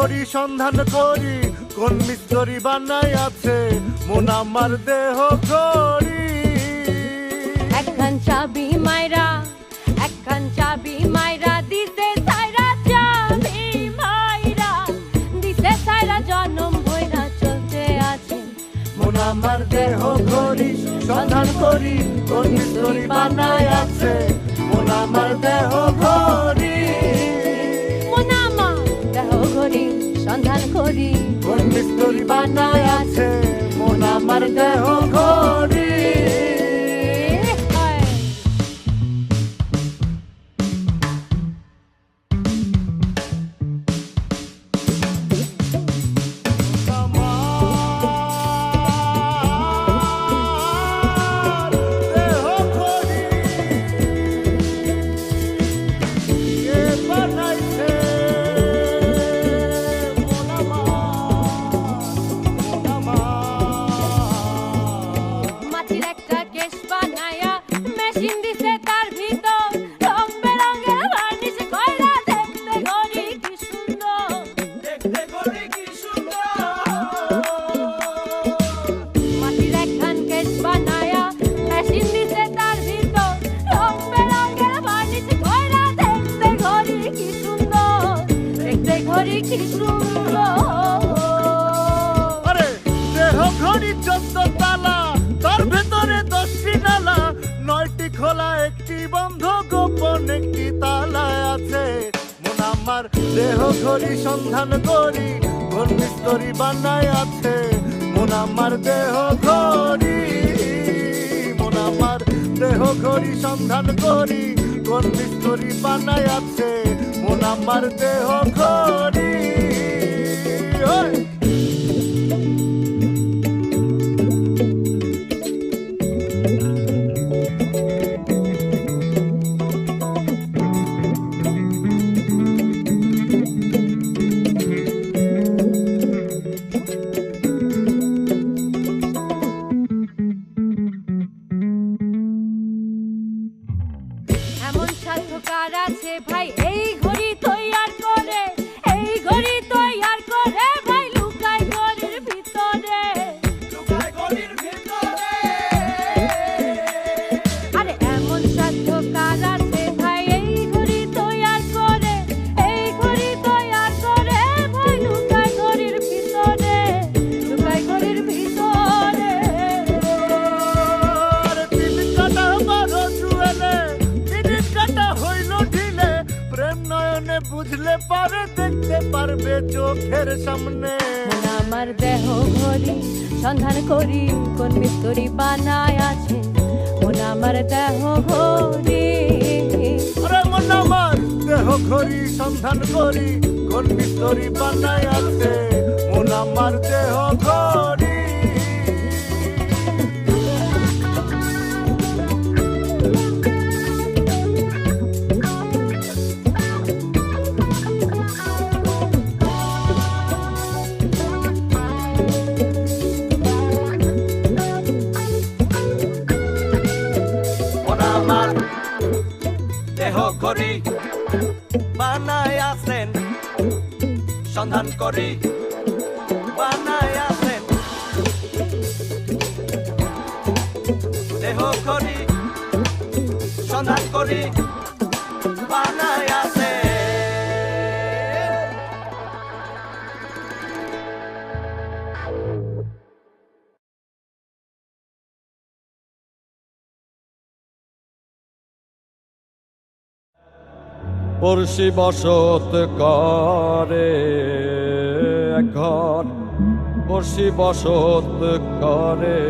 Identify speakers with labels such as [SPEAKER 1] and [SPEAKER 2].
[SPEAKER 1] ঘড়ি সন্ধান করি কোন মিস্ত্রি বানাই আছে মন আমার দেহ ঘড়ি।
[SPEAKER 2] একখান চাবি মাইরা দিতে সাইরা চাবি মাইরা দিতে সাইরা জনম ভইরা চলতে আছে
[SPEAKER 1] মন আমার দেহ ঘড়ি সন্ধান করি কোন মিস্ত্রি বানাই আছে মন আমার দেহ ঘড়ি।
[SPEAKER 2] মন আমার দেহ ঘড়ি সন্ধান করি
[SPEAKER 1] কোন মিস্ত্রি বানাই আছে মন আমার দেহ ঘড়ি। আরে দেহ ঘড়ি 14 তালা তার ভেতরে 10টি ডালা 9টি খোলা একটি বন্ধ গোপন একটি তালা আছে মন আমার দেহ ঘড়ি সন্ধান করি কোন মিস্ত্রি বানায় আছে মন আমার দেহ ঘড়ি। মন আমার দেহ ঘড়ি সন্ধান করি কোন মিস্ত্রি বানায় আছে মন আমার দেহ ঘড়ি।
[SPEAKER 2] এমন সাধকার আছে ভাই এই ঘড়ি তৈয়ার করে এই ঘড়ি তৈয়ার করে ভাই লুকায় ঘড়ির ভিতরে আরে এমন সাধকার আছে ভাই এই ঘড়ি তৈয়ার করে এই ঘড়ি তৈয়ার করে ভাই লুকায় ঘড়ির ভিতরে লুকায় ঘড়ির ভিতরে।
[SPEAKER 1] আরে তিন কাটা বারো জুয়েলে তিন কাটা হইল ঢিলে প্রেম নয়নে বুঝলে পারে দেখতে পারবে চোখের সামনে
[SPEAKER 2] মন আমার দেহ ঘড়ি সন্ধান করি কোন মিস্ত্রি বানায় আছে মন আমার দেহ ঘড়ি।
[SPEAKER 1] আরে মন আমার দেহ ঘড়ি সন্ধান করি কোন মিস্ত্রি বানায় আছে মন আমার দেহ ঘড়ি।
[SPEAKER 3] আমার দেহ ঘড়ি বানায় আছেন সন্ধান করি বানায় আছেন দেহ ঘড়ি সন্ধান করি বানায় আছেন।
[SPEAKER 4] পড়শি বসত করে এখন পড়শি বসত করে